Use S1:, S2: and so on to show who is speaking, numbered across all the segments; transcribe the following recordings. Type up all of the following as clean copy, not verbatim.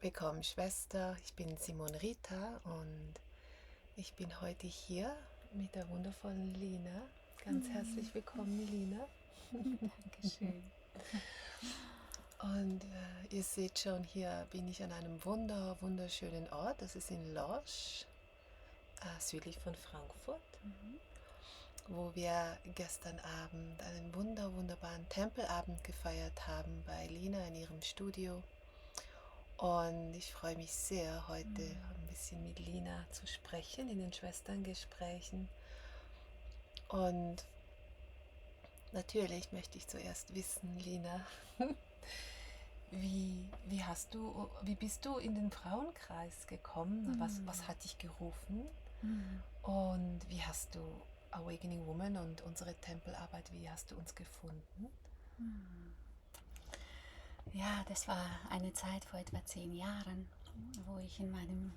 S1: Willkommen, Schwester. Ich bin Simon Rita und ich bin heute hier mit der wundervollen Lina. Ganz herzlich willkommen, Lina.
S2: Dankeschön.
S1: Und ihr seht schon, hier bin ich an einem wunderschönen Ort. Das ist in Lorsch, südlich von Frankfurt, wo wir gestern Abend einen wunderbaren Tempelabend gefeiert haben bei Lina in ihrem Studio. Und ich freue mich sehr, heute ein bisschen mit Lina zu sprechen in den Schwesterngesprächen. Und natürlich möchte ich zuerst wissen, Lina, wie bist du in den Frauenkreis gekommen? Was hat dich gerufen? Und wie hast du Awakening Woman und unsere Tempelarbeit, wie hast du uns gefunden?
S2: Ja, das war eine Zeit vor etwa 10 Jahren, wo ich in meinem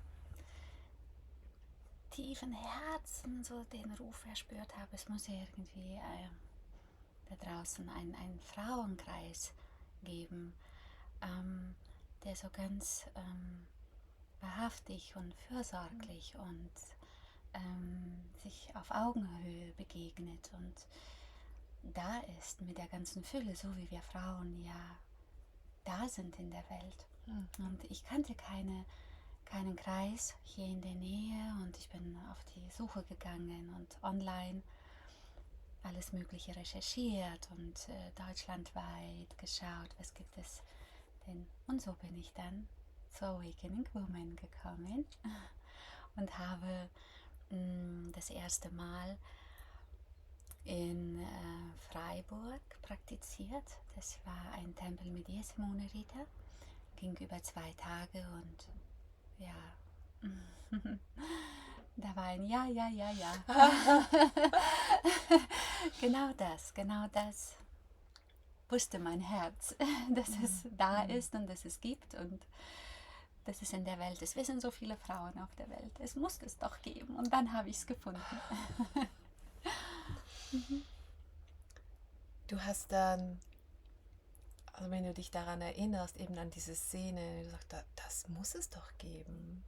S2: tiefen Herzen so den Ruf verspürt habe, es muss irgendwie da draußen einen Frauenkreis geben, der so ganz wahrhaftig und fürsorglich und sich auf Augenhöhe begegnet und da ist mit der ganzen Fülle, so wie wir Frauen ja da sind in der Welt. Und ich kannte keinen Kreis hier in der Nähe und ich bin auf die Suche gegangen und online alles Mögliche recherchiert und deutschlandweit geschaut, was gibt es denn. Und so bin ich dann zur Awakening Woman gekommen und habe das erste Mal in Freiburg praktiziert. Das war ein Tempel mit Simone Rita. Ging über 2 Tage und ja, da war ein Ja. Genau das wusste mein Herz, dass es da ist und dass es gibt und dass es in der Welt ist. Wir sind so viele Frauen auf der Welt. Es muss es doch geben. Und dann habe ich es gefunden.
S1: Du hast dann, also wenn du dich daran erinnerst, eben an diese Szene, du sagst, das muss es doch geben.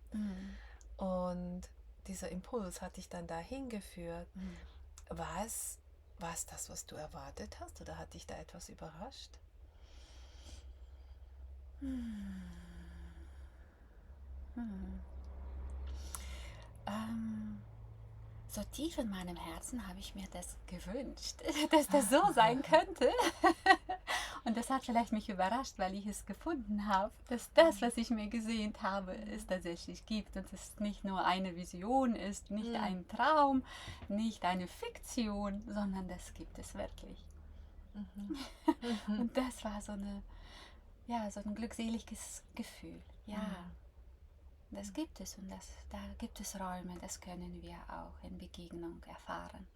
S1: Und dieser Impuls hat dich dann dahin geführt. War es das, was du erwartet hast, oder hat dich da etwas überrascht?
S2: So tief in meinem Herzen habe ich mir das gewünscht, dass das so sein könnte. Und das hat vielleicht mich überrascht, weil ich es gefunden habe, dass das, was ich mir gesehnt habe, es tatsächlich gibt und es nicht nur eine Vision ist, nicht ein Traum, nicht eine Fiktion, sondern das gibt es wirklich. Und das war so ein glückseliges Gefühl. Ja, das gibt es und da gibt es Räume, das können wir auch in Begegnung erfahren.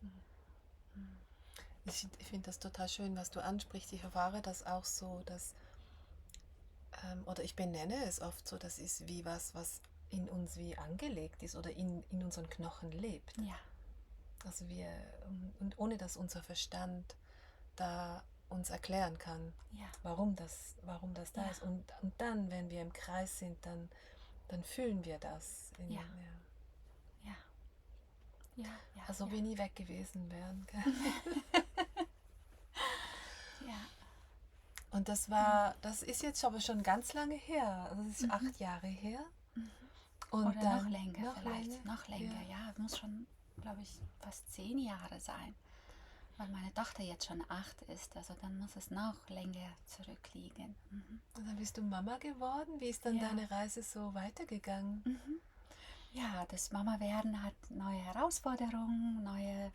S1: Ich finde das total schön, was du ansprichst. Ich erfahre das auch so, dass, oder ich benenne es oft so, das ist wie was in uns wie angelegt ist oder in unseren Knochen lebt.
S2: Ja.
S1: Also und ohne dass unser Verstand da uns erklären kann,
S2: Ja.
S1: warum das da ist. Und dann, wenn wir im Kreis sind, dann fühlen wir das. Also wir nie weg gewesen wären.
S2: Ja.
S1: Und das ist jetzt aber schon ganz lange her. Also das ist 8 Jahre her. Und
S2: Oder
S1: dann
S2: noch länger vielleicht.
S1: länger?
S2: Noch länger, ja. Muss schon, glaube ich, fast 10 Jahre sein. Weil meine Tochter jetzt schon 8 ist. Also dann muss es noch länger zurückliegen.
S1: Und dann bist du Mama geworden. Wie ist dann deine Reise so weitergegangen?
S2: Ja, das Mama-Werden hat neue Herausforderungen, neue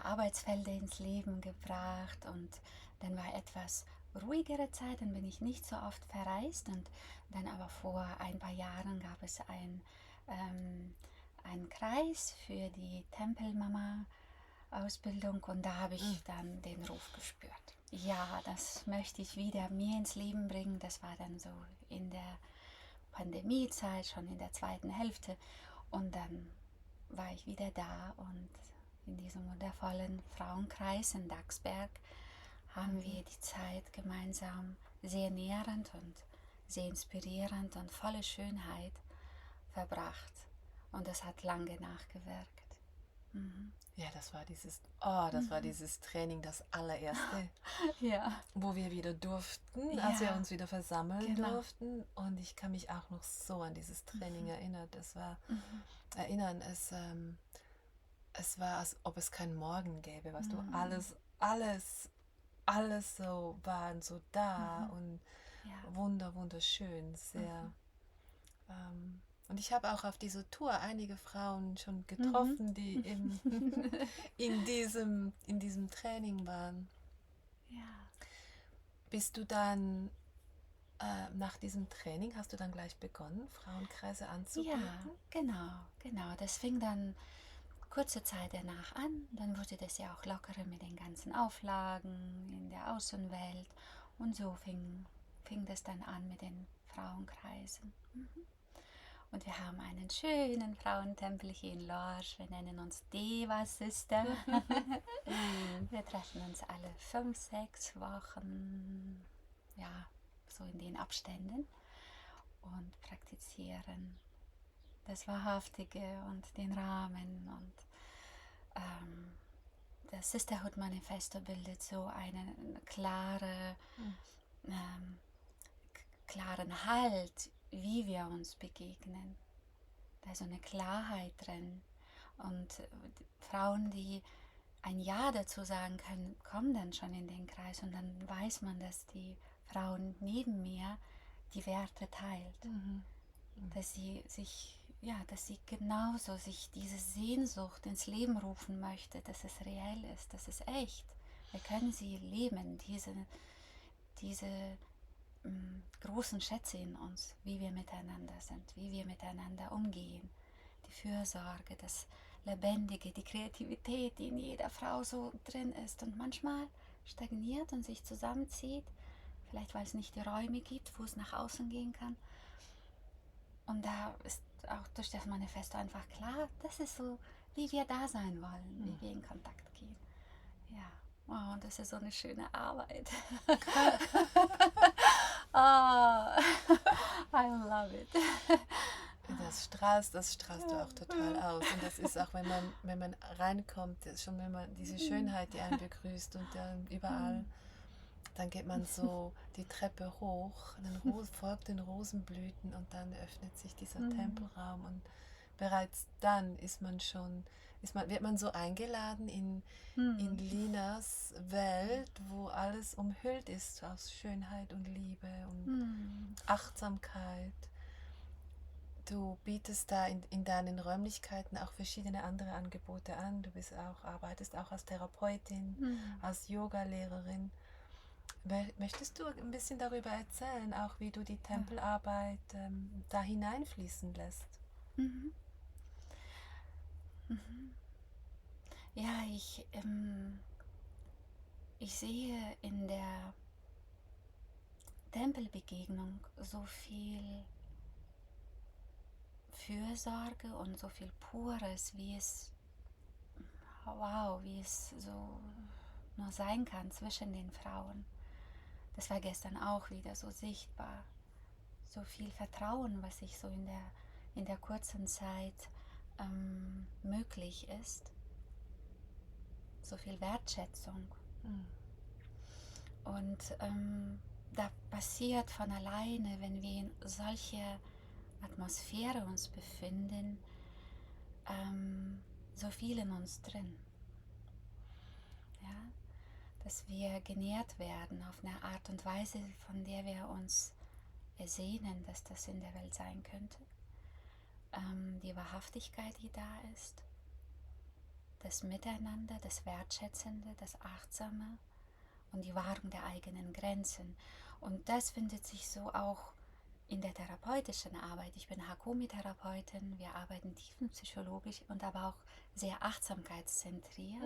S2: Arbeitsfelder ins Leben gebracht und dann war etwas ruhigere Zeit, dann bin ich nicht so oft verreist und dann aber vor ein paar Jahren gab es einen Kreis für die Tempelmama-Ausbildung und da habe ich dann den Ruf gespürt. Ja, das möchte ich wieder mir ins Leben bringen. Das war dann so in der Pandemiezeit, schon in der zweiten Hälfte und dann war ich wieder da und in diesem wundervollen Frauenkreis in Daxberg haben wir die Zeit gemeinsam sehr nährend und sehr inspirierend und voller Schönheit verbracht. Und das hat lange nachgewirkt. Mhm.
S1: Ja, das war dieses Training, das allererste,
S2: Ja,
S1: wo wir wieder durften, als wir
S2: ja,
S1: uns wieder versammeln
S2: genau.
S1: durften. Und ich kann mich auch noch so an dieses Training erinnern.
S2: Mhm.
S1: Es war, als ob es keinen Morgen gäbe, weißt du,
S2: Mhm.
S1: alles so waren so da
S2: Mhm.
S1: und
S2: Ja.
S1: wunderschön, sehr.
S2: Mhm.
S1: Und ich habe auch auf dieser Tour einige Frauen schon
S2: Mhm.
S1: getroffen, die in diesem Training waren.
S2: Ja.
S1: Bist du dann nach diesem Training, hast du dann gleich begonnen, Frauenkreise
S2: Ja,
S1: anzubieten?
S2: genau. Das fing dann kurze Zeit danach an. Dann wurde das ja auch lockerer mit den ganzen Auflagen in der Außenwelt. Und so fing das dann an mit den Frauenkreisen. Mhm. Und wir haben einen schönen Frauentempel hier in Lorsch. Wir nennen uns Deva Sister. Wir treffen uns alle 5, 6 Wochen, ja, so in den Abständen und praktizieren das Wahrhaftige und den Rahmen. Und das Sisterhood Manifesto bildet so einen ähm, klaren Halt, wie wir uns begegnen. Da ist so eine Klarheit drin. Und Frauen, die ein Ja dazu sagen können, kommen dann schon in den Kreis und dann weiß man, dass die Frauen neben mir die Werte teilt. Dass sie dass sie genauso sich diese Sehnsucht ins Leben rufen möchte, dass es reell ist, dass es echt. Wir können sie leben, diese großen Schätze in uns, wie wir miteinander sind, wie wir miteinander umgehen. Die Fürsorge, das Lebendige, die Kreativität, die in jeder Frau so drin ist und manchmal stagniert und sich zusammenzieht, vielleicht weil es nicht die Räume gibt, wo es nach außen gehen kann. Und da ist auch durch das Manifesto einfach klar, das ist so, wie wir da sein wollen, wie wir in Kontakt gehen. Ja, wow, und das ist so eine schöne Arbeit. Oh, I love it.
S1: Das strahlst du auch total aus. Und das ist auch, wenn man reinkommt, schon wenn man diese Schönheit, die einen begrüßt und dann überall, dann geht man so die Treppe hoch, dann folgt den Rosenblüten und dann öffnet sich dieser Tempelraum und bereits dann wird man so eingeladen in Linas Welt, wo alles umhüllt ist aus Schönheit und Liebe und Achtsamkeit. Du bietest da in deinen Räumlichkeiten auch verschiedene andere Angebote an. Arbeitest auch als Therapeutin, als Yogalehrerin. Möchtest du ein bisschen darüber erzählen, auch wie du die Tempelarbeit da hineinfließen lässt?
S2: Mhm. Mhm. Ja, ich sehe in der Tempelbegegnung so viel Fürsorge und so viel Pures, wie es so nur sein kann zwischen den Frauen. Das war gestern auch wieder so sichtbar. So viel Vertrauen, was sich so in der kurzen Zeit möglich ist. So viel Wertschätzung. Und da passiert von alleine, wenn wir in solcher Atmosphäre uns befinden, so viel in uns drin. Ja? Dass wir genährt werden auf eine Art und Weise, von der wir uns ersehnen, dass das in der Welt sein könnte. Die Wahrhaftigkeit, die da ist, das Miteinander, das Wertschätzende, das Achtsame und die Wahrung der eigenen Grenzen. Und das findet sich so auch in der therapeutischen Arbeit. Ich bin Hakomi-Therapeutin, wir arbeiten tiefenpsychologisch und aber auch sehr achtsamkeitszentriert.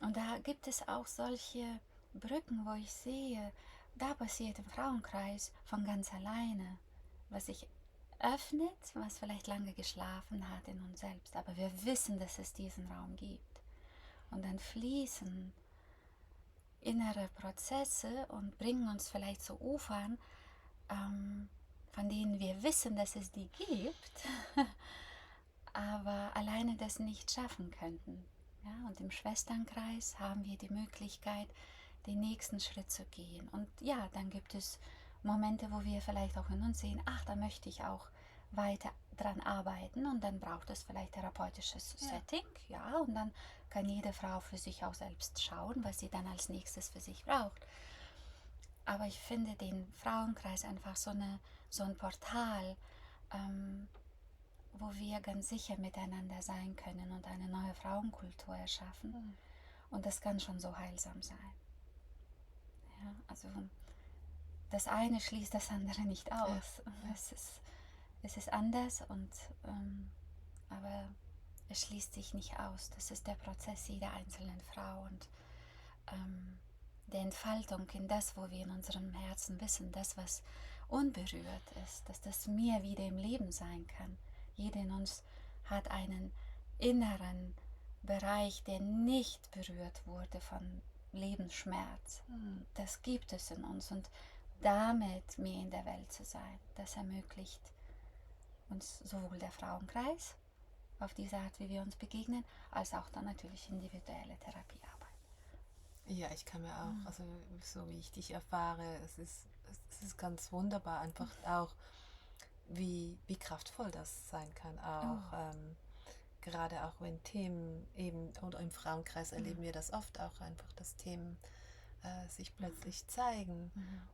S2: Und da gibt es auch solche Brücken, wo ich sehe, da passiert im Frauenkreis von ganz alleine, was sich öffnet, was vielleicht lange geschlafen hat in uns selbst. Aber wir wissen, dass es diesen Raum gibt. Und dann fließen innere Prozesse und bringen uns vielleicht zu Ufern, von denen wir wissen, dass es die gibt, aber alleine das nicht schaffen könnten. Ja, und im Schwesternkreis haben wir die Möglichkeit, den nächsten Schritt zu gehen. Und ja, dann gibt es Momente, wo wir vielleicht auch in uns sehen, ach, da möchte ich auch weiter dran arbeiten, und dann braucht es vielleicht therapeutisches Setting, ja, und dann kann jede Frau für sich auch selbst schauen, was sie dann als nächstes für sich braucht. Aber ich finde den Frauenkreis einfach so ein Portal, wo wir ganz sicher miteinander sein können und eine neue Frauenkultur erschaffen. Und das kann schon so heilsam sein. Ja, also das eine schließt das andere nicht aus. Ja. Es ist anders, aber es schließt sich nicht aus. Das ist der Prozess jeder einzelnen Frau und der Entfaltung in das, wo wir in unserem Herzen wissen, das, was unberührt ist, dass das mehr wieder im Leben sein kann. Jeder in uns hat einen inneren Bereich, der nicht berührt wurde von Lebensschmerz. Das gibt es in uns, und damit mehr in der Welt zu sein, das ermöglicht uns sowohl der Frauenkreis auf diese Art, wie wir uns begegnen, als auch dann natürlich individuelle Therapiearbeit.
S1: Ja, ich kann mir auch, also so wie ich dich erfahre, es ist ganz wunderbar, einfach auch, wie kraftvoll das sein kann, auch gerade auch wenn Themen eben, oder im Frauenkreis erleben wir das oft auch einfach, dass Themen sich plötzlich zeigen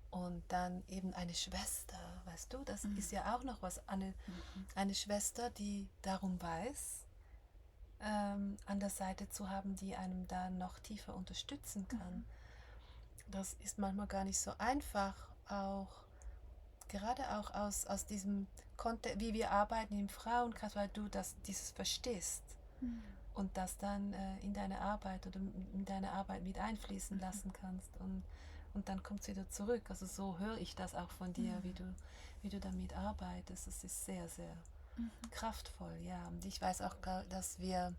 S1: und dann eben eine Schwester, weißt du, das ist ja auch noch was, eine Schwester, die darum weiß, an der Seite zu haben, die einem da noch tiefer unterstützen kann. Das ist manchmal gar nicht so einfach, auch gerade auch aus diesem Kontext, wie wir arbeiten im Frauenkreis, weil du dieses verstehst und das dann in deine Arbeit oder in deine Arbeit mit einfließen lassen kannst, und dann kommt es wieder zurück. Also so höre ich das auch von dir, wie du damit arbeitest. Es ist sehr, sehr kraftvoll, ja. Und ich weiß auch, dass wir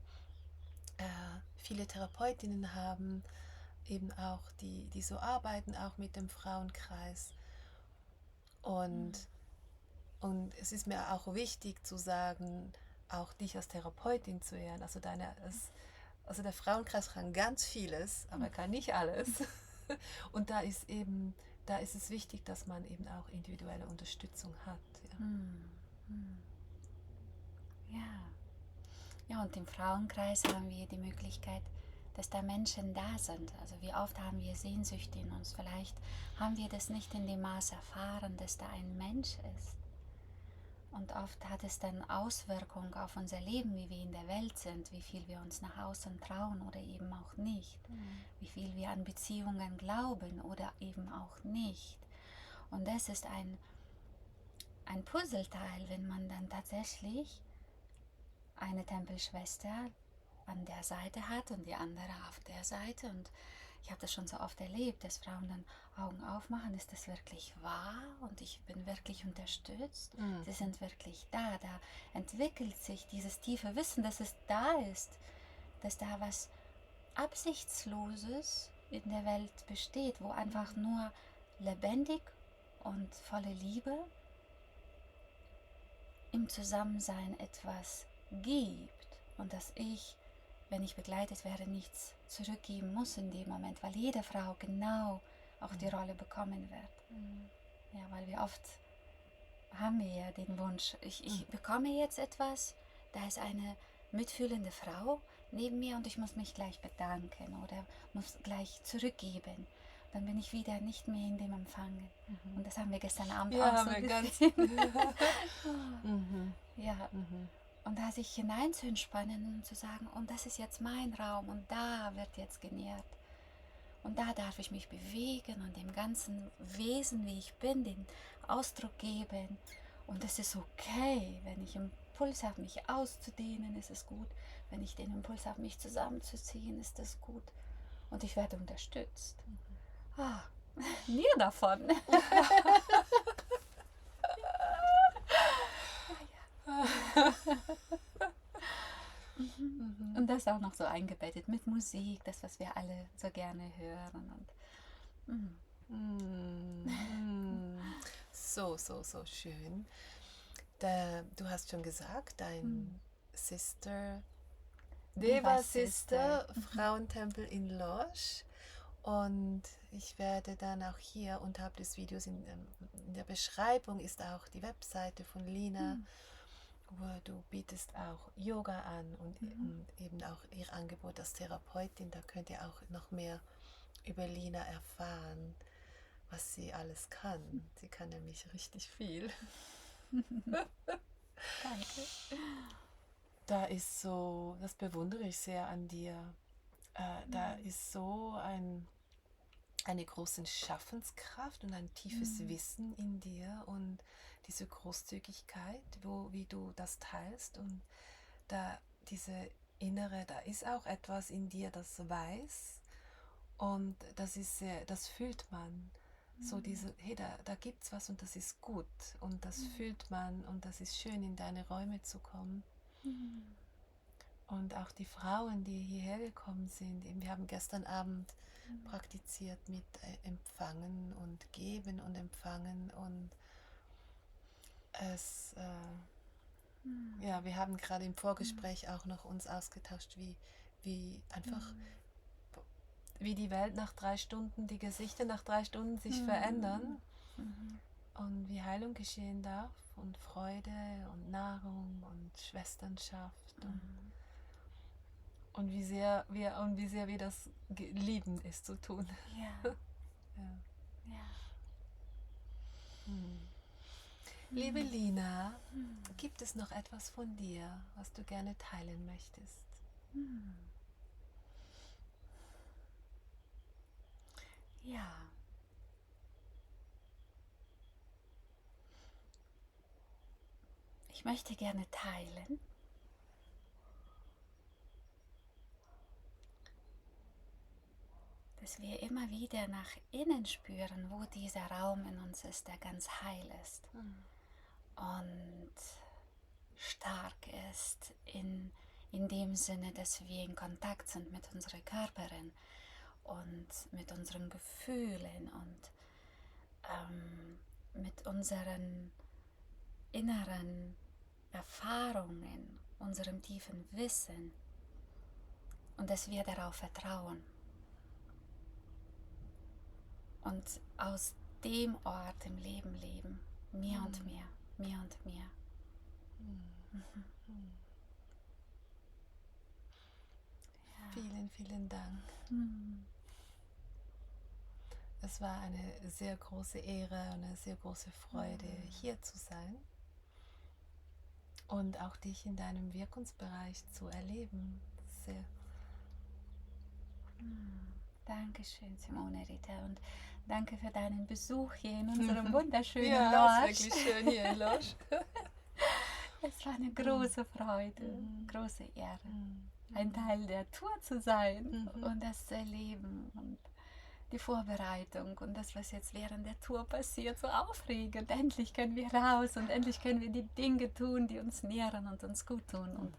S1: viele Therapeutinnen haben, eben auch, die so arbeiten, auch mit dem Frauenkreis. Und es ist mir auch wichtig zu sagen, auch dich als Therapeutin zu ehren. Also der Frauenkreis kann ganz vieles, aber er kann nicht alles. Und da ist es wichtig, dass man eben auch individuelle Unterstützung hat.
S2: Ja, und im Frauenkreis haben wir die Möglichkeit, dass da Menschen da sind. Also wie oft haben wir Sehnsüchte in uns? Vielleicht haben wir das nicht in dem Maß erfahren, dass da ein Mensch ist. Und oft hat es dann Auswirkungen auf unser Leben, wie wir in der Welt sind, wie viel wir uns nach außen trauen oder eben auch nicht, wie viel wir an Beziehungen glauben oder eben auch nicht. Und das ist ein Puzzleteil, wenn man dann tatsächlich eine Tempelschwester an der Seite hat und die andere auf der Seite. Und ich habe das schon so oft erlebt, dass Frauen dann Augen aufmachen, ist das wirklich wahr? Und ich bin wirklich unterstützt. Sie sind wirklich da. Da entwickelt sich dieses tiefe Wissen, dass es da ist, dass da was Absichtsloses in der Welt besteht, wo einfach nur lebendig und volle Liebe im Zusammensein etwas gibt, und dass ich, wenn ich begleitet werde, nichts zurückgeben muss in dem Moment, weil jede Frau genau auch die Rolle bekommen wird. Ja, weil wir oft haben wir ja den Wunsch, ich bekomme jetzt etwas, da ist eine mitfühlende Frau neben mir und ich muss mich gleich bedanken oder muss gleich zurückgeben. Dann bin ich wieder nicht mehr in dem Empfangen. Und das haben wir gestern Abend auch so gesehen. Und da sich hineinzuentspannen und zu sagen, und das ist jetzt mein Raum und da wird jetzt genährt. Und da darf ich mich bewegen und dem ganzen Wesen, wie ich bin, den Ausdruck geben. Und es ist okay, wenn ich Impuls habe, mich auszudehnen, ist es gut. Wenn ich den Impuls habe, mich zusammenzuziehen, ist es gut. Und ich werde unterstützt. Mehr davon. Und das auch noch so eingebettet mit Musik, das, was wir alle so gerne hören. Und,
S1: so, so, so schön. Du hast schon gesagt, dein Sister, Deva Sister, Frauentempel in Lodz. Und ich werde dann auch hier unterhalb des Videos in der Beschreibung ist auch die Webseite von Lina, wo du bietest auch Yoga an und eben auch ihr Angebot als Therapeutin. Da könnt ihr auch noch mehr über Lina erfahren, was sie alles kann. Sie kann nämlich richtig viel.
S2: Danke.
S1: Da ist so, das bewundere ich sehr an dir. Da ist so eine große Schaffenskraft und ein tiefes Wissen in dir und diese Großzügigkeit, wie du das teilst und da diese innere, da ist auch etwas in dir, das weiß und das fühlt man. So diese, hey, da gibt es was und das ist gut und das fühlt man und das ist schön, in deine Räume zu kommen. Und auch die Frauen, die hierher gekommen sind, eben, wir haben gestern Abend praktiziert mit Empfangen und Geben und Empfangen und ja, wir haben gerade im Vorgespräch auch noch uns ausgetauscht, wie einfach, wie die Welt nach 3 Stunden, die Gesichter nach 3 Stunden sich verändern und wie Heilung geschehen darf und Freude und Nahrung und Schwesternschaft und wie sehr wir das lieben, es zu tun.
S2: Ja.
S1: Ja.
S2: Ja.
S1: Liebe Lina, gibt es noch etwas von dir, was du gerne teilen möchtest?
S2: Ja. Ich möchte gerne teilen, dass wir immer wieder nach innen spüren, wo dieser Raum in uns ist, der ganz heil ist und stark ist in dem Sinne, dass wir in Kontakt sind mit unserer Körperin und mit unseren Gefühlen und mit unseren inneren Erfahrungen, unserem tiefen Wissen und dass wir darauf vertrauen. Und aus dem Ort im Leben leben, mehr und mehr, mehr und mehr. Ja.
S1: Vielen, vielen Dank. Es war eine sehr große Ehre und eine sehr große Freude, hier zu sein und auch dich in deinem Wirkungsbereich zu erleben. Sehr.
S2: Dankeschön, Simone Rita, und danke für deinen Besuch hier in unserem wunderschönen
S1: Ja,
S2: Lodge.
S1: es ist wirklich schön hier in Lodz.
S2: Es war eine große Freude, große Ehre, ein Teil der Tour zu sein und das zu erleben und die Vorbereitung und das, was jetzt während der Tour passiert, so aufregend. Endlich können wir raus und endlich können wir die Dinge tun, die uns nähren und uns gut tun und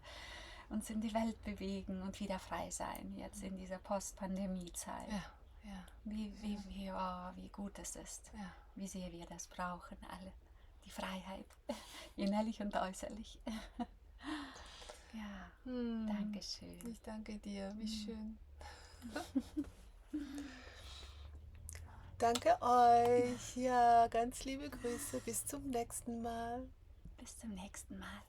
S2: uns in die Welt bewegen und wieder frei sein, jetzt in dieser Post-Pandemie-Zeit.
S1: Ja, ja.
S2: Wie gut es ist,
S1: Ja.
S2: wie sehr wir das brauchen, alle. Die Freiheit, innerlich und äußerlich. Ja, danke schön.
S1: Ich danke dir, wie schön. Danke euch. Ja, ganz liebe Grüße. Bis zum nächsten Mal.
S2: Bis zum nächsten Mal.